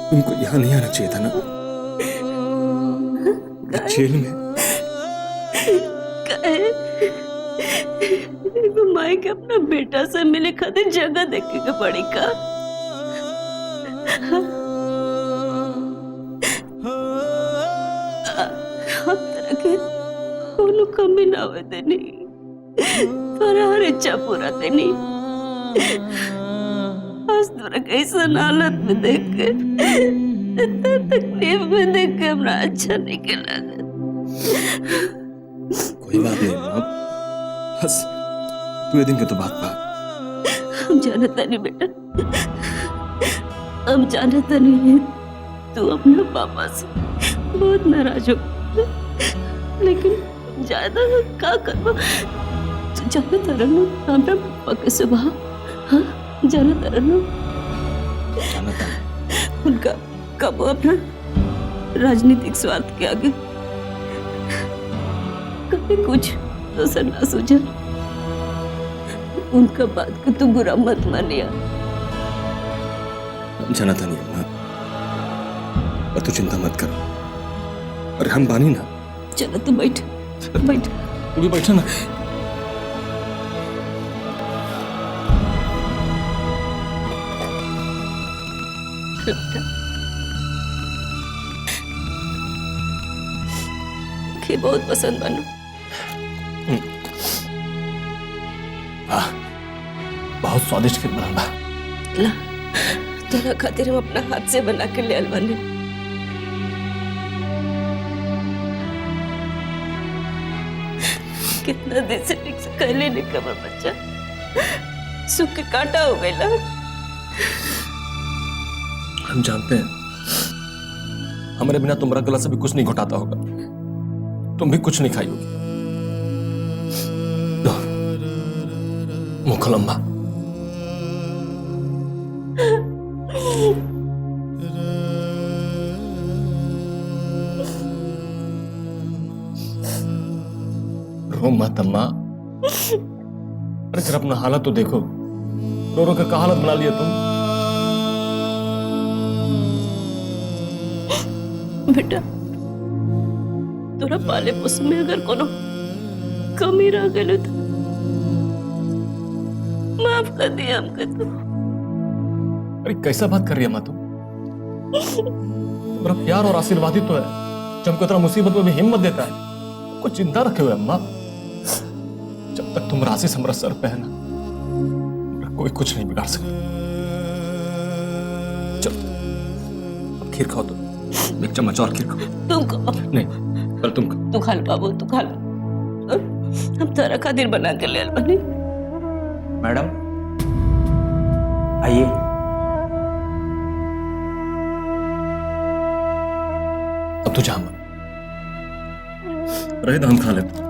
तुमको यहाँ नहीं आना चाहिए था ना, जेल में। माई के अपना बेटा से मिले खातिर जगह देखे के पड़ी का। हम तरह के कोनो कमी ना हुए देनी, पर हर इच्छा पूरा देनी। आज तोरा कैसन हालत में देख के, इतना तकलीफ में देख के हमरा अच्छा नहीं के लगा। कोई बात नहीं माँ, बस तू ये दिन के तो बात बा। हम जानता नहीं बेटा, हम जानता नहीं तू अपने पापा से बहुत नाराज हो, लेकिन ज्यादा क्या करबो। तू जानता रहना हमरा पापा के स्वभाव, हाँ जानता रहना। उनका कब अपना राजनीतिक स्वार्थ के आगे कभी कुछ दोसर ना सूझा। उनका बात को तू बुरा मत मानिया। जाना था नहीं अम्मा, और तू चिंता मत कर, और हम बानी ना। चलो तू बैठ बैठ। तू भी बैठा ना। खीर बहुत पसंद बनो। बहुत स्वादिष्ट खीर बना बा। ला तेरा खातिर हम अपना हाथ से बना के ले आल बानी। कितना दिन से ठीक से कहले नहीं कमर बच्चा, सुख के कांटा हो गया। हम जानते हैं हमारे बिना तुम्हारा गला से भी कुछ नहीं घोटाता होगा, तुम भी कुछ नहीं खाई होगी। मुँह खोलो अम्मा। रो मत अम्मा। अरे जरा अपना हालत तो देखो, रो रो कर का हालत बना लिया तुम। बेटा तोरा पाले पोस में अगर कोनो कमी रह गए तो माफ कर दिया हमके। तो अरे कैसा बात कर रही है अम्मा तुम? तुम्हारा प्यार और आशीर्वाद ही तो है जो हमको इतना मुसीबत में भी हिम्मत देता है। कुछ चिंता रखे हुए अम्मा, जब तक तुम राशि हमारा सर पे है ना, कोई कुछ नहीं बिगाड़ सकता। चलो अब खीर खाओ, तुम एक चम्मच और खीर खाओ। तुम खाओ। नहीं कल तुम खाओ। तू खा लो बाबू, तू खा लो। हम तारा खातिर बना के ले आल बानी। मैडम आइए। अब तो जाम रहे तो हम खा लेते।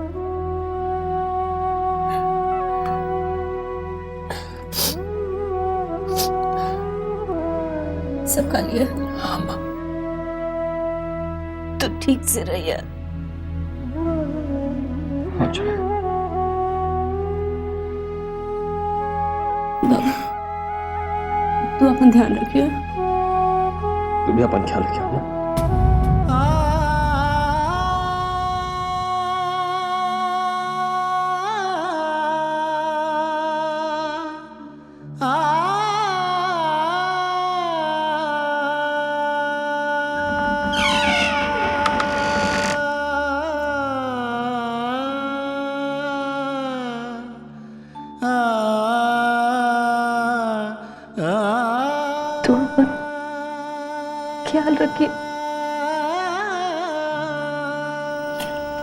सब खा लिया? हाँ माँ। तो ठीक से रहिया। अच्छा बाबू तू अपन ध्यान रखियो। तू भी अपन ख्याल रखियो ना। तू अपन ख्याल रखिए।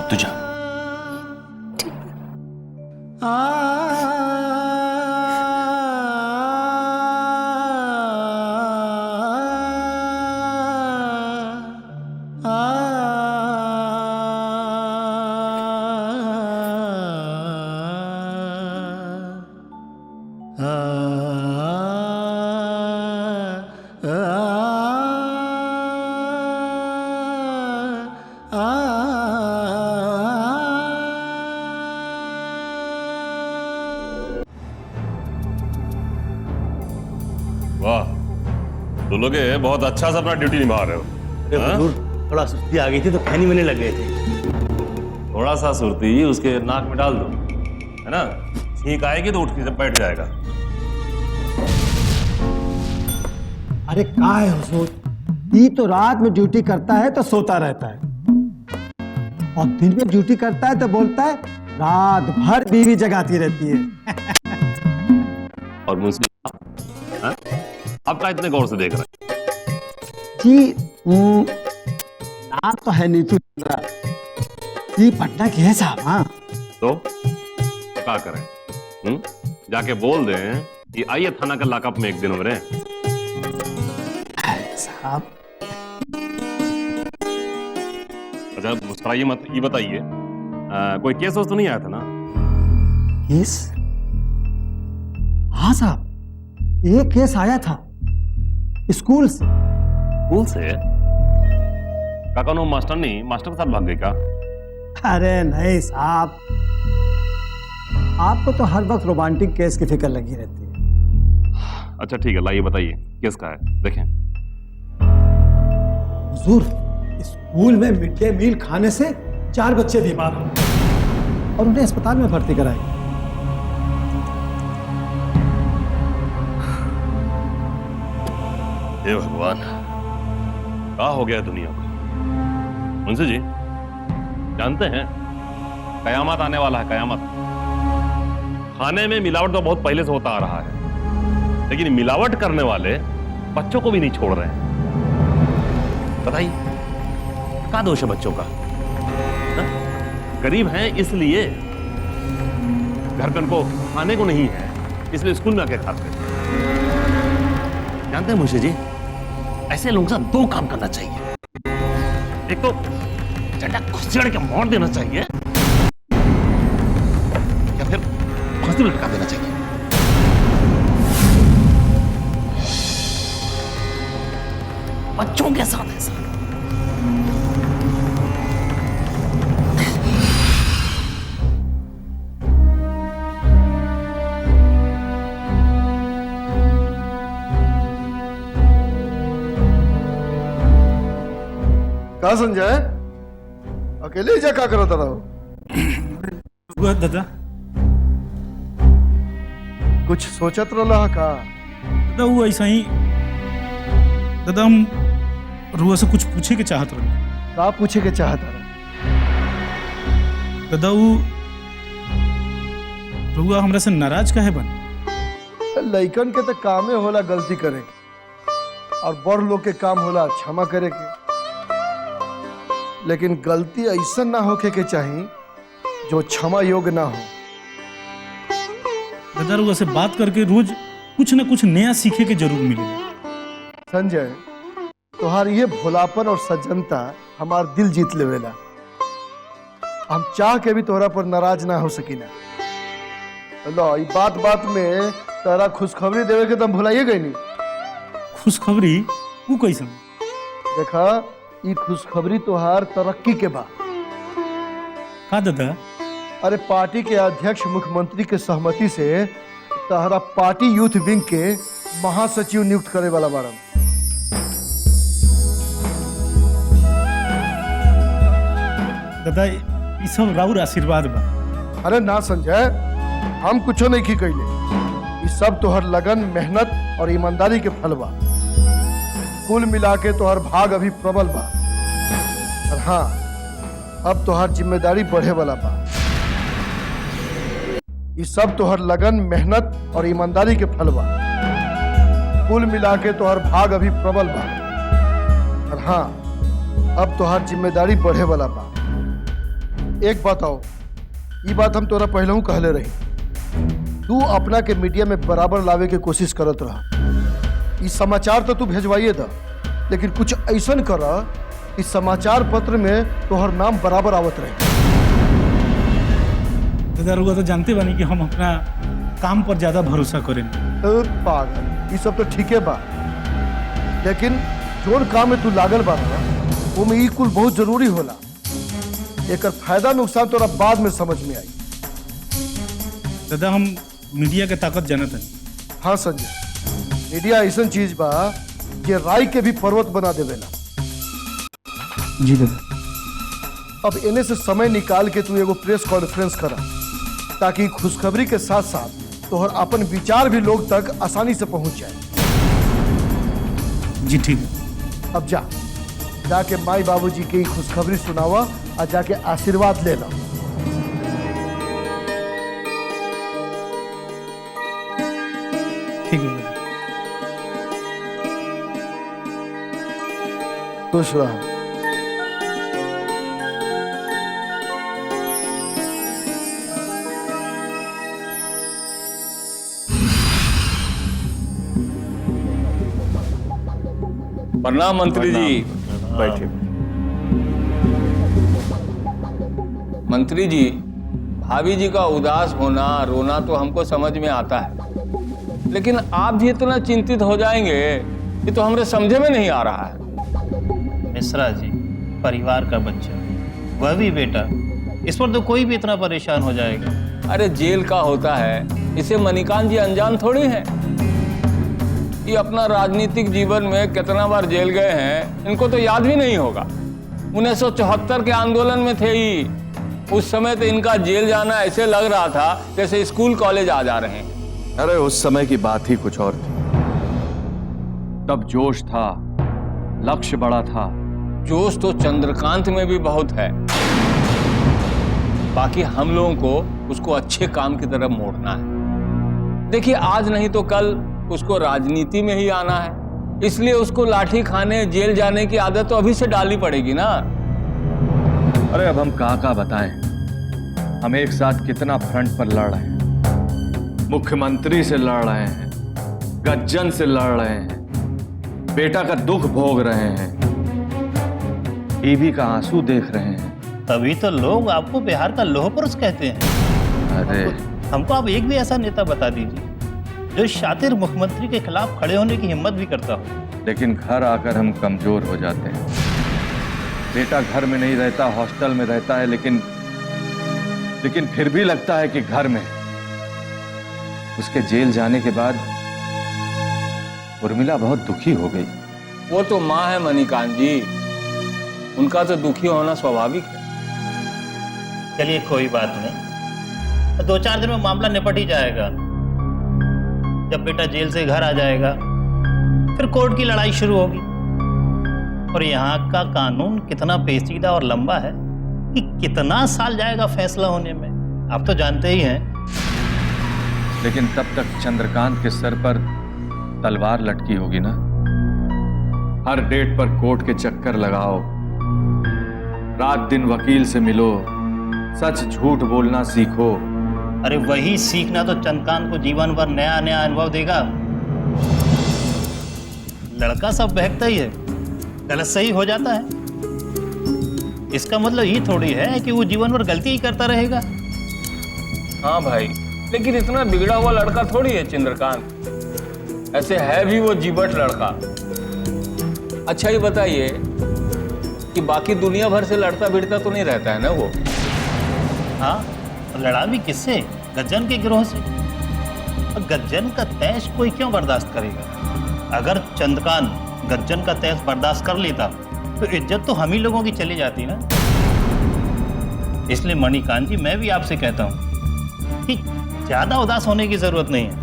तू जा। वाह, तुम लोग ये बहुत अच्छा सा अपना ड्यूटी निभा रहे हो। अरे हाँ? हुजूर, थोड़ा सुस्ती आ गई थी तो खैनी में लग गए थे। थोड़ा सा सुर्ती उसके नाक में डाल दो, है ना? छींक आएगी तो उठ के बैठ जाएगा। अरे क्या है हुजूर, ये तो रात में ड्यूटी करता है तो सोता रहता है, और दिन में ड्यूटी करता है तो बोलता है रात भर बीवी जगाती रहती है। और मुंशी हाँ? आपका इतने गौर से देख रहे हैं? जी नाम तो है नीतू चंद्रा, ये पटना की है साहब। हाँ तो क्या करें? जाके बोल दें कि आइए थाना का लॉकअप में एक दिन उमरे। साहब अच्छा मुस्कुराइए मत, ये बताइए कोई केस तो नहीं आया था ना? केस? हाँ साहब, एक केस आया था स्कूल से। स्कूल से? काका नो मास्टर के साथ भाग गई क्या? अरे नहीं साहब, आपको तो हर वक्त रोमांटिक केस की फिक्र लगी रहती है। अच्छा ठीक है, लाइए बताइए किस का है, देखें। हुजूर, स्कूल में मिड डे मील खाने से 4 बच्चे बीमार हो और उन्हें अस्पताल में भर्ती कराए। हे भगवान, क्या हो गया दुनिया को? मुंशी जी जानते हैं कयामत आने वाला है, कयामत। खाने में मिलावट तो बहुत पहले से होता आ रहा है, लेकिन मिलावट करने वाले बच्चों को भी नहीं छोड़ रहे हैं। बताइए क्या दोष है बच्चों का? हा? गरीब हैं इसलिए, घरकन को खाने को नहीं है इसलिए स्कूल में आके खाते हैं। जानते हैं मुंशी जी, ऐसे लोगों के साथ 2 काम करना चाहिए। एक तो चटा घुसेड़ के मार देना चाहिए, या फिर फांसी में लटका देना चाहिए। बच्चों के साथ ऐसा का संजय, अकेले ही जा का करत रहो? दादा कुछ सोचत रहा का? दादा वो ऐसा ही दादा, हम रुआ से कुछ पूछे के चाहत रहे। का पूछे के चाहता रहा? दादा वो रुआ हमरा से नाराज काहे बन? लइकन के तो कामे होला गलती करे के, और बड़ लोग के काम होला क्षमा करे के, लेकिन गलती ऐसा ना होके के चाहिए जो क्षमा योग्य ना हो। दादा रुआ से बात करके रोज कुछ ना कुछ नया सीखे के जरूर मिलेगा। संजय, तुहार ये भोलापन और सज्जनता हमार दिल जीत लेवेला। हम चाह के भी तोहरा पर नाराज ना हो सकीना। लो, ई बात बात में तोरा खुशखबरी देवे के तुम भुलाइए गई नहीं। खुशखबरी वो कैसन? देखा, ई खुशखबरी तोहार तरक्की के बा। का दादा? अरे पार्टी के अध्यक्ष मुख्यमंत्री के सहमति से तहरा पार्टी यूथ विंग के महासचिव नियुक्त करे वाला बाड़न। दादा ये सब राउर आशीर्वाद बा। अरे ना संजय, हम कुछो नहीं की कैले। ये सब तोहर लगन, मेहनत और ईमानदारी के फल बा। कुल मिला के तोहर भाग अभी प्रबल बा, और हाँ, अब तोहर जिम्मेदारी बढ़े वाला बा। ये सब तोहर लगन, मेहनत और ईमानदारी के फल बा। कुल मिला के तोहर भाग अभी प्रबल बा, और हाँ, अब तोहर जिम्मेदारी बढ़े वाला बा। एक बात आओ, ये बात हम तोरा पहले कहले रही, तू अपना के मीडिया में बराबर लावे के कोशिश करत रहा। ये समाचार तो तू भेजवाइए दा, लेकिन कुछ ऐसा कर इस समाचार पत्र में तोहर नाम बराबर आवत रहे। दादा रुआ तो जानते बानी कि हम अपना काम पर ज्यादा भरोसा करें। पागल, ये सब तो ठीक है बा, लेकिन जोन काम में तू लागल बा ना, वो में ई कुल बहुत जरूरी होला। एक फायदा नुकसान तोरा बाद में समझ में आई। दादा हम मीडिया के ताकत जानत हन। हाँ संजय, मीडिया ऐसा चीज बा कि राय के भी पर्वत बना देवेला। जी दादा। अब इन्हें से समय निकाल के तू एगो प्रेस कॉन्फ्रेंस करा, ताकि खुशखबरी के साथ साथ तोहर अपन विचार भी लोग तक आसानी से पहुंच जाए। जी ठीक है। अब जाके माई बाबूजी की खुशखबरी सुनावा और जाके आशीर्वाद ले लो। ठीक है दादा। खुश रहो। प्रणाम मंत्री जी। बैठिए। मंत्री जी, भाभी जी का उदास होना रोना तो हमको समझ में आता है, लेकिन आप भी इतना चिंतित हो जाएंगे ये तो हमरे समझे में नहीं आ रहा है। मिश्रा जी, परिवार का बच्चा, वह भी बेटा, इस पर तो कोई भी इतना परेशान हो जाएगा। अरे जेल का होता है, इसे मणिकांत जी अनजान थोड़ी हैं। ये अपना राजनीतिक जीवन में कितना बार जेल गए हैं, इनको तो याद भी नहीं होगा। 1974 के आंदोलन में थे ही, उस समय तो इनका जेल जाना ऐसे लग रहा था जैसे स्कूल कॉलेज आ जा रहे हैं। अरे उस समय की बात ही कुछ और थी। तब जोश था, लक्ष्य बड़ा था। जोश तो चंद्रकांत में भी बहुत है, बाकी हम लोगों को उसको अच्छे काम की तरफ मोड़ना है। देखिए, आज नहीं तो कल उसको राजनीति में ही आना है, इसलिए उसको लाठी खाने जेल जाने की आदत तो अभी से डालनी पड़ेगी ना। अरे अब हम कहाँ बताएं, हम एक साथ कितना फ्रंट पर लड़ रहे हैं। मुख्यमंत्री से लड़ रहे हैं, गज्जन से लड़ रहे हैं, बेटा का दुख भोग रहे हैं, बीवी का आंसू देख रहे हैं। तभी तो लोग आपको बिहार का लौह पुरुष कहते हैं। अरे हमको आप एक भी ऐसा नेता बता दीजिए जो शातिर मुख्यमंत्री के खिलाफ खड़े होने की हिम्मत भी करता हो। लेकिन घर आकर हम कमजोर हो जाते हैं। बेटा घर में नहीं रहता, हॉस्टल में रहता है, लेकिन फिर भी लगता है कि घर में। उसके जेल जाने के बाद उर्मिला बहुत दुखी हो गई। वो तो माँ है मणिकांत जी, उनका तो दुखी होना स्वाभाविक है। चलिए कोई बात नहीं, 2-4 दिन में मामला निपट ही जाएगा। जब बेटा जेल से घर आ जाएगा फिर कोर्ट की लड़ाई शुरू होगी। और यहाँ का कानून कितना पेचीदा और लंबा है कि कितना साल जाएगा फैसला होने में, आप तो जानते ही हैं। लेकिन तब तक चंद्रकांत के सर पर तलवार लटकी होगी ना। हर डेट पर कोर्ट के चक्कर लगाओ, रात दिन वकील से मिलो, सच झूठ बोलना सीखो। अरे वही सीखना तो चंद्रकांत को जीवन भर नया नया अनुभव देगा। लड़का सब बहकता ही है, गलत सही हो जाता है। इसका मतलब ये थोड़ी है कि वो जीवन भर गलती ही करता रहेगा। हाँ भाई, लेकिन इतना बिगड़ा हुआ लड़का थोड़ी है चंद्रकांत, ऐसे है भी वो जीवट लड़का। अच्छा ये बताइए कि बाकी दुनिया भर से लड़ता भिड़ता तो नहीं रहता है ना वो? हाँ, लड़ा भी किससे? गज्जन के गिरोह से। गज्जन का तैश कोई क्यों बर्दाश्त करेगा? अगर चंद्रकांत गज्जन का तैश बर्दाश्त कर लेता तो इज्जत तो हम ही लोगों की चली जाती ना। इसलिए मणिकांत जी, मैं भी आपसे कहता हूं कि ज्यादा उदास होने की जरूरत नहीं है।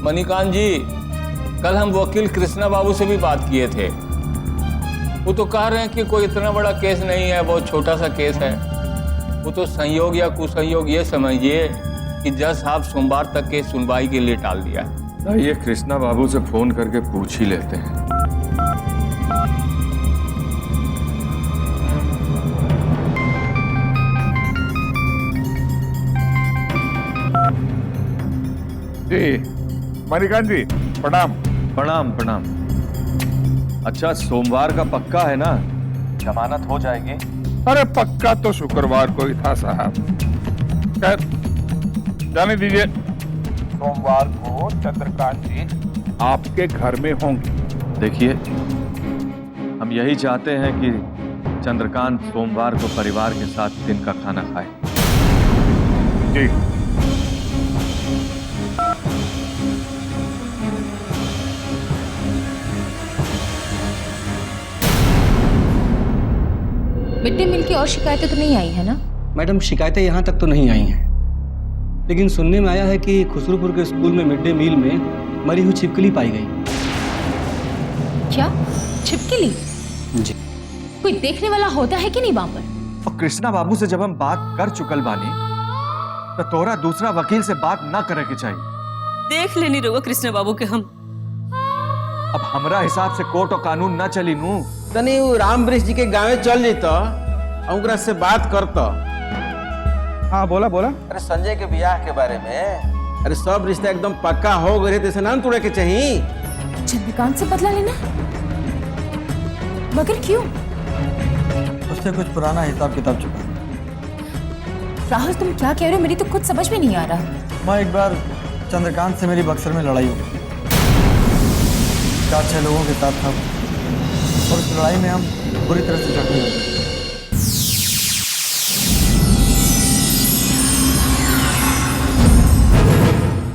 मणिकांत जी, कल हम वकील कृष्णा बाबू से भी बात किए थे। वो तो कह रहे हैं कि कोई इतना बड़ा केस नहीं है, बहुत छोटा सा केस है। वो तो संयोग या कुसंयोग ये समझिए कि जज साहब सोमवार तक केस सुनवाई के लिए टाल दिया है। ये कृष्णा बाबू से फोन करके पूछ ही लेते हैं। जी मणिकांत जी, प्रणाम। प्रणाम प्रणाम। अच्छा, सोमवार का पक्का है ना? जमानत हो जाएगी? अरे पक्का तो शुक्रवार को ही था साहब। खैर जाने दीजिए, सोमवार को चंद्रकांत जी आपके घर में होंगे। देखिए, हम यही चाहते हैं कि चंद्रकांत सोमवार को परिवार के साथ दिन का खाना खाए। जी। मिड डे मील की और शिकायतें तो नहीं आई है ना? मैडम शिकायतें यहाँ तक तो नहीं आई हैं, लेकिन सुनने में आया है कि खुसरूपुर के स्कूल में मिड डे मील में मरी हुई छिपकली पाई गई। क्या छिपकली? जी। कोई देखने वाला होता है कि नहीं वहां पर? और कृष्णा बाबू से जब हम बात कर चुकल बानी तो तोरा दूसरा वकील से बात ना करे के चाहिए। देख लेनी रहुआ कृष्ण बाबू के हम। अब हमरा हिसाब से कोर्ट और कानून ना चली नू। तनी राम वृक्ष जी के गाँव चल जेता और ओकरा से बात करता। हाँ बोला बोला। अरे संजय के ब्याह के बारे में, अरे सब रिश्ता एकदम पक्का हो गए थे, ना तोड़े के चाहिए। चंद्रकांत से बदला लेना? मगर क्यों? उससे कुछ पुराना हिसाब किताब चुका। राहुल तुम क्या कह रहे हो? मेरी तो खुद समझ में नहीं आ रहा। मैं एक बार चंद्रकांत से मेरी बक्सर में लड़ाई हो गई, 4-6 लोगों के साथ था और उस लड़ाई में हम बुरी तरह से जख्मी हो गए।